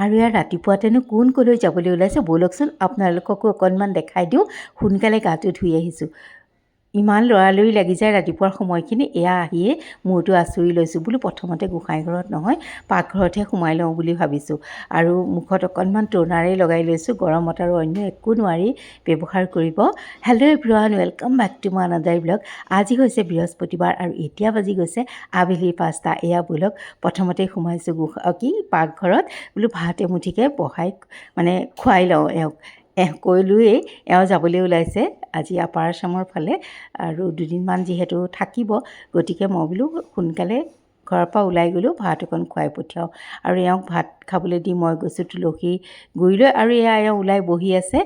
আৰু ইয়াৰ ৰাতিপুৱাতেনো কোন ক'লৈ যাবলৈ ওলাইছে ব'লকচোন আপোনালোককো অকণমান দেখাই দিওঁ। সোনকালে গাটো ধুই আহিছোঁ। ইমান লৰালৰি লাগি যায় ৰাতিপুৱাৰ সময়খিনি। এয়া আহিয়ে মূৰটো আঁচুৰি লৈছোঁ। বোলো প্ৰথমতে গোঁসাই ঘৰত নহয় পাকঘৰতহে সোমাই লওঁ বুলি ভাবিছোঁ। আৰু মুখত অকণমান টোনাৰেই লগাই লৈছোঁ। গৰমত আৰু অন্য একো নোৱাৰি ব্যৱহাৰ কৰিব। Hello' everyone, welcome back to my another blog. আজি হৈছে বৃহস্পতিবাৰ আৰু এতিয়া বাজি গৈছে আবেলি 5টা। এয়া ব'লক প্ৰথমতে সোমাইছোঁ পাকঘৰত। বোলো ভাত এমুঠিকে বহাই খুৱাই লওঁ এওঁক। কৈলোৱেই এওঁ যাবলৈ ওলাইছে আজি আপাৰ আচামৰ ফালে আৰু দুদিনমান যিহেতু থাকিব, গতিকে মই বোলো সোনকালে ঘৰৰ পৰা ওলাই গ'লোঁ, ভাত অকণ খুৱাই পঠিয়াওঁ। আৰু এওঁক ভাত খাবলৈ দি মই গৈছোঁ তুলসী গুৰিলৈ। আৰু এওঁ ওলাই বহি আছে।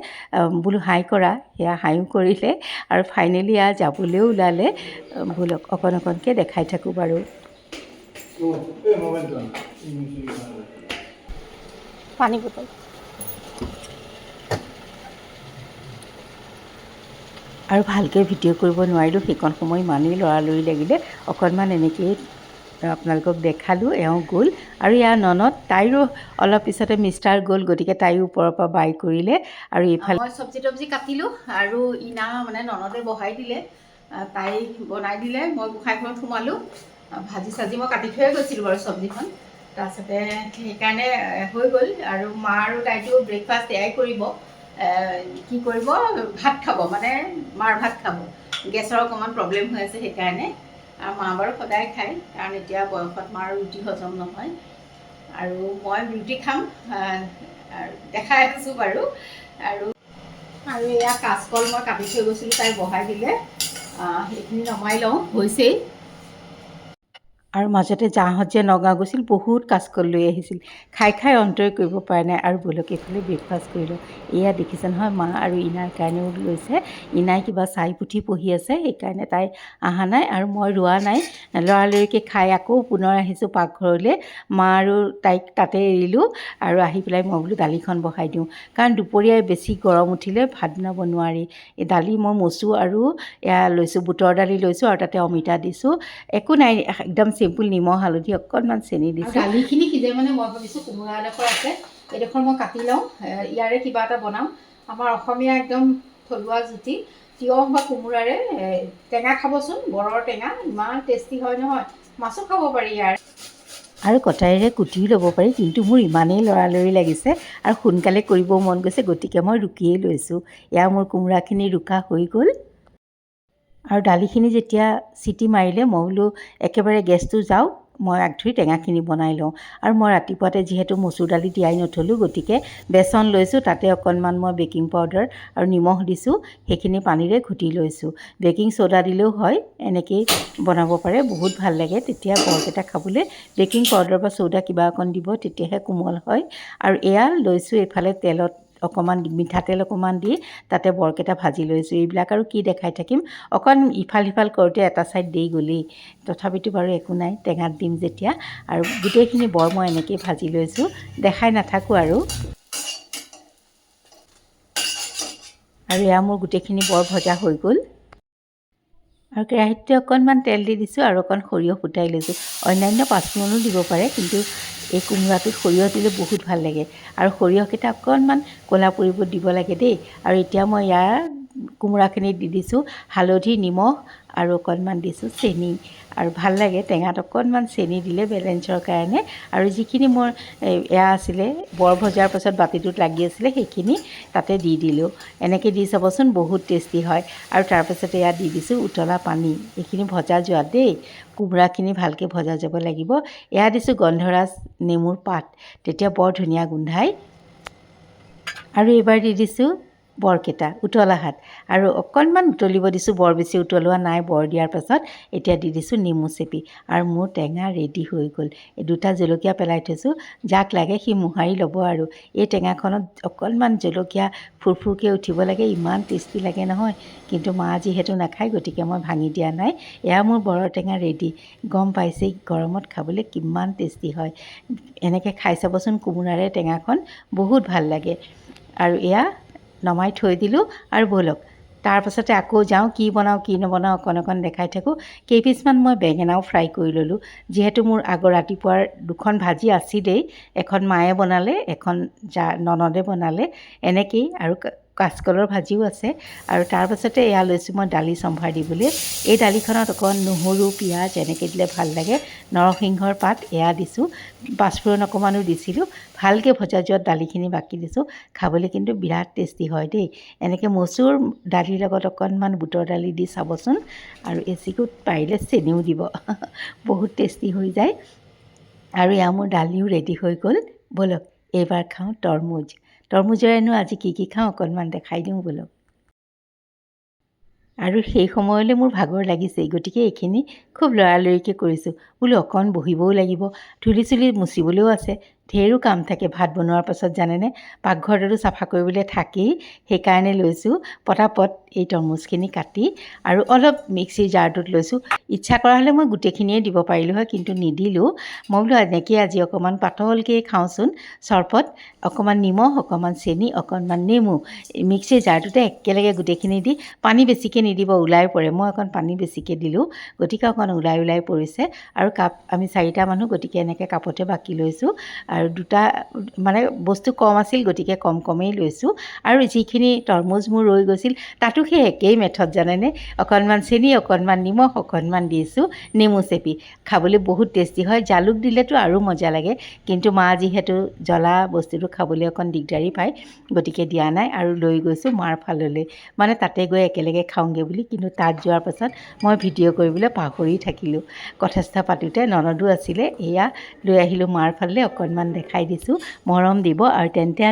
বোলো হাই কৰা, সেয়া হাইও কৰিলে আৰু ফাইনেলি যাবলৈও ওলালে। ব'লক অকণকৈ দেখাই থাকোঁ বাৰু। পানী বটল আৰু ভালকৈ ভিডিঅ' কৰিব নোৱাৰিলোঁ। সেইকণ সময় ইমানেই লৰালৰি লাগিলে। অকণমান এনেকৈয়ে আপোনালোকক দেখালোঁ। এওঁ গ'ল আৰু ইয়াৰ ননদ, তাইৰো অলপ পিছতে মিষ্টাৰ গ'ল, গতিকে তাইও ওপৰৰ পৰা বাই কৰিলে। আৰু এইফালে মই চব্জি কাটিলোঁ আৰু ইনা ননদে বহাই দিলে, তাই বনাই দিলে। মই গোঁসাই ঘৰত সোমালোঁ। ভাজি চাজি মই কাটি থৈয়ে গৈছিলোঁ বাৰু চব্জিখন। তাৰপিছতে সেইকাৰণে হৈ গ'ল। আৰু মা আৰু তাইটো ব্ৰেকফাষ্ট এয়াই কৰিব। কি কৰিব, ভাত খাব, মাৰ ভাত খাব। গেছৰ অকণমান প্ৰব্লেম হৈ আছে সেইকাৰণে। আৰু মা বাৰু সদায় খায়, কাৰণ এতিয়া বয়সত মাৰ ৰুটি হজম নহয়। আৰু মই ৰুটি খাম, দেখাই আছোঁ বাৰু। আৰু এয়া কাচকল মই কাটি থৈ গৈছিলোঁ, তাই বহাই দিলে। সেইখিনি নমাই লওঁ, হৈছেই। আৰু মাজতে জাহঁত যে নগাঁও গৈছিল, বহুত কাচকল লৈ আহিছিল। খাই খাই অন্তৰে কৰিব পৰা নাই। আৰু ব'লক এইফালে ব্ৰেকফাষ্ট কৰিলোঁ। এয়া দেখিছে নহয়, মা আৰু ইনাৰ কাৰণেও লৈছে। ইনাই কিবা চাই পুঠি পঢ়ি আছে, সেইকাৰণে তাই অহা নাই। আৰু মই ৰোৱা নাই, লৰালৰিকৈ খাই আকৌ পুনৰ আহিছোঁ পাকঘৰলৈ। মা আৰু তাইক তাতে এৰিলোঁ আৰু আহি পেলাই মই বোলো দালিখন বহাই দিওঁ, কাৰণ দুপৰীয়াই বেছি গৰম উঠিলে ভাত বনাব নোৱাৰি। এই দালি মই মচুৰ আৰু এয়া লৈছোঁ, বুটৰ দালি লৈছোঁ আৰু তাতে অমিতা দিছোঁ। একো নাই, একদম চিম্পুল, নিমখ হালধি অকণমান চেনি দিছোঁ। দালিখিনি সিজে মই ভাবিছোঁ কোমোৰা এডোখৰ আছে, এইডোখৰ মই কাটি লওঁ, ইয়াৰে কিবা এটা বনাম। আমাৰ অসমীয়া একদম থলুৱা জুতি তিয়ঁহ বা কোমোৰাৰে টেঙা খাবচোন, বৰৰ টেঙা, ইমান টেষ্টি হয় নহয়। মাছো খাব পাৰি ইয়াৰ। আৰু কটাৰীৰে কুটিও ল'ব পাৰি, কিন্তু মোৰ ইমানেই লৰালৰি লাগিছে আৰু সোনকালে কৰিব মন গৈছে, গতিকে মই ৰুকিয়েই লৈছোঁ। এয়া মোৰ কোমোৰাখিনি ৰুকা হৈ গ'ল। আৰু দালিখিনি যেতিয়া চিটি মাৰিলে, মই বোলো একেবাৰে গেছটো যাওক, মই আগ ধৰি টেঙাখিনি বনাই লওঁ। আৰু মই ৰাতিপুৱাতে যিহেতু মচুৰ দালি তিয়াই নথলোঁ, গতিকে বেচন লৈছোঁ, তাতে অকণমান মই বেকিং পাউডাৰ আৰু নিমখ দিছোঁ, সেইখিনি পানীৰে ঘুটি লৈছোঁ। বেকিং চ'ডা দিলেও হয়, এনেকৈয়ে বনাব পাৰে, বহুত ভাল লাগে। তেতিয়া বৰকেইটা খাবলৈ বেকিং পাউডাৰ বা চ'ডা কিবা অকণ দিব, তেতিয়াহে কোমল হয়। আৰু এয়া লৈছোঁ এইফালে তেলত অকণমান মিঠাতেল অকণমান দি তাতে বৰকেইটা ভাজি লৈছোঁ। এইবিলাক আৰু কি দেখাই থাকিম, অকণ ইফাল সিফাল কৰোঁতে এটা ছাইড দেই গ'লেই, তথাপিতো বাৰু একো নাই, টেঙাত দিম যেতিয়া। আৰু গোটেইখিনি বৰ মই এনেকৈয়ে ভাজি লৈছোঁ, দেখাই নাথাকোঁ আৰু। এয়া মোৰ গোটেইখিনি বৰ ভজা হৈ গ'ল। আৰু কেৰাহীটোতে অকণমান তেল দি দিছোঁ আৰু অকণ সৰিয়হ ফুটাই লৈছোঁ। অন্যান্য পাঁচফোৰণো দিব পাৰে, কিন্তু এই কোমোৰাটোত সৰিয়হ দিলে বহুত ভাল লাগে। আৰু সৰিয়হকেইটা অকণমান ক'লা পৰিব দিব লাগে দেই। আৰু এতিয়া মই ইয়াৰ কোমোৰাখিনি দি দিছোঁ হালধি, নিমখ আৰু অকণমান দিছোঁ চেনি। আৰু ভাল লাগে, টেঙাত অকণমান চেনি দিলে বেলেঞ্চৰ কাৰণে। আৰু যিখিনি মোৰ এয়া আছিলে, বৰ ভজাৰ পাছত বাতিটোত লাগি আছিলে, সেইখিনি তাতে দি দিলোঁ। এনেকৈ দি চাবচোন, বহুত টেষ্টি হয়। আৰু তাৰপাছতে এয়া দি দিছোঁ উতলা পানী। এইখিনি ভজা যোৱা দেই, কোমোৰাখিনি ভালকৈ ভজা যাব লাগিব। এয়া দিছোঁ গন্ধৰাজ নেমুৰ পাত, তেতিয়া বৰ ধুনীয়া গোন্ধায়। আৰু এইবাৰ দি দিছোঁ বৰকেইটা, উতলা হাত। আৰু অকণমান উতলিব দিছোঁ, বৰ বেছি উতলোৱা নাই বৰ দিয়াৰ পাছত। এতিয়া দি দিছোঁ নেমু চেপি, আৰু মোৰ টেঙা ৰেডি হৈ গ'ল। এই দুটা জলকীয়া পেলাই থৈছোঁ, যাক লাগে সি মোহাৰি ল'ব। আৰু এই টেঙাখনত অকণমান জলকীয়া ফুৰফুৰকৈ উঠিব লাগে, ইমান টেষ্টি লাগে নহয়। কিন্তু মা যিহেতু নাখায়, গতিকে মই ভাঙি দিয়া নাই। এয়া মোৰ বৰৰ টেঙা ৰেডি। গম পাইছেই গৰমত খাবলৈ কিমান টেষ্টি হয়। এনেকৈ খাই চাবচোন, কোমোৰাৰে টেঙাখন বহুত ভাল লাগে। আৰু এয়া নমাই থৈ দিলোঁ। আৰু ব'লক তাৰপাছতে আকৌ যাওঁ কি বনাওঁ কি নবনাওঁ অকণ দেখাই থাকোঁ। কেইপিচমান মই বেঙেনাও ফ্ৰাই কৰি ল'লোঁ, যিহেতু মোৰ আগৰ ৰাতিপুৱাৰ 2খন ভাজি আছিলেই। এখন মায়ে বনালে, এখন ননদে বনালে, এনেকেই আৰু কাচকলৰ ভাজিও আছে। আৰু তাৰপাছতে এয়া লৈছোঁ মই দালি সম্ভাৰ দিবলৈ। এই দালিখনত অকণ নহৰু পিঁয়াজ এনেকৈ দিলে ভাল লাগে, নৰসিংহৰ পাত এয়া দিছোঁ, পাঁচফোৰণ অকণমানো দিছিলোঁ। ভালকৈ ভজা যোৱাত দালিখিনি বাকি দিছোঁ। খাবলৈ কিন্তু বিৰাট টেষ্টি হয় দেই। এনেকৈ মচুৰ দালিৰ লগত অকণমান বুটৰ দালি দি চাবচোন, আৰু এচিকুট পাৰিলে চেনিও দিব বহুত টেষ্টি হৈ যায়। আৰু এয়া মোৰ দালিও ৰেডি হৈ গ'ল। ব'লক এইবাৰ খাওঁ তৰমুজেৰেনো আজি কি খাওঁ অকণমান দেখাই দিওঁ ব'লক। আৰু সেই সময়লৈ মোৰ ভাগৰ লাগিছেই, গতিকে এইখিনি খুব লৰালৰিকৈ কৰিছোঁ। বোলো অকণ বহিবও লাগিব, ধূলি চুলি মুচিবলৈও আছে, ঢেৰো কাম থাকে ভাত বনোৱাৰ পাছত জানেনে। পাকঘৰটোতো চাফা কৰিবলৈ থাকেই, সেইকাৰণে লৈছোঁ পটাপট এই তৰমুজখিনি কাটি আৰু অলপ মিক্সিৰ জাৰটোত লৈছোঁ। ইচ্ছা কৰা হ'লে মই গোটেইখিনিয়ে দিব পাৰিলোঁ হয়, কিন্তু নিদিলোঁ। মই বোলো এনেকৈ আজি অকণমান পাতলকৈ খাওঁচোন। চৰবত অকণমান নিমখ, অকণমান চেনি, অকণমান নেমু, মিক্সিৰ জাৰটোতে একেলগে গোটেইখিনি দি, পানী বেছিকৈ নিদিব ওলাই পৰে। মই অকণ পানী বেছিকৈ দিলোঁ, গতিকে অকণ ওলাই পৰিছে। আৰু কাপ আমি 4টা মানুহ, গতিকে এনেকৈ কাপতে বাকি লৈছোঁ। আৰু 2টা মানে বস্তু কম আছিল, গতিকে কমেই লৈছোঁ। আৰু যিখিনি তৰমুজ মোৰ ৰৈ গৈছিল তাতো সেই একেই মেথড জানেনে। অকণমান চেনি, অকণমান নিমখ, অকণমান দিছোঁ নেমু চেপি। খাবলৈ বহুত টেষ্টি হয়। জালুক দিলেতো আৰু মজা লাগে, কিন্তু মা যিহেতু জ্বলা বস্তুটো খাবলৈ অকণ দিগদাৰী পায়, গতিকে দিয়া নাই। আৰু লৈ গৈছোঁ মাৰ ফাললৈ, মানে তাতে গৈ একেলগে খাওঁগৈ বুলি। কিন্তু তাত যোৱাৰ পাছত মই ভিডিঅ' কৰিবলৈ পাহৰি থাকিলোঁ। কথা পাতোঁতে ননদো আছিলে, এয়া লৈ আহিলোঁ মাৰ ফাললৈ, অকণমান দেখাই দিছোঁ, মৰম দিব। আৰু তেন্তে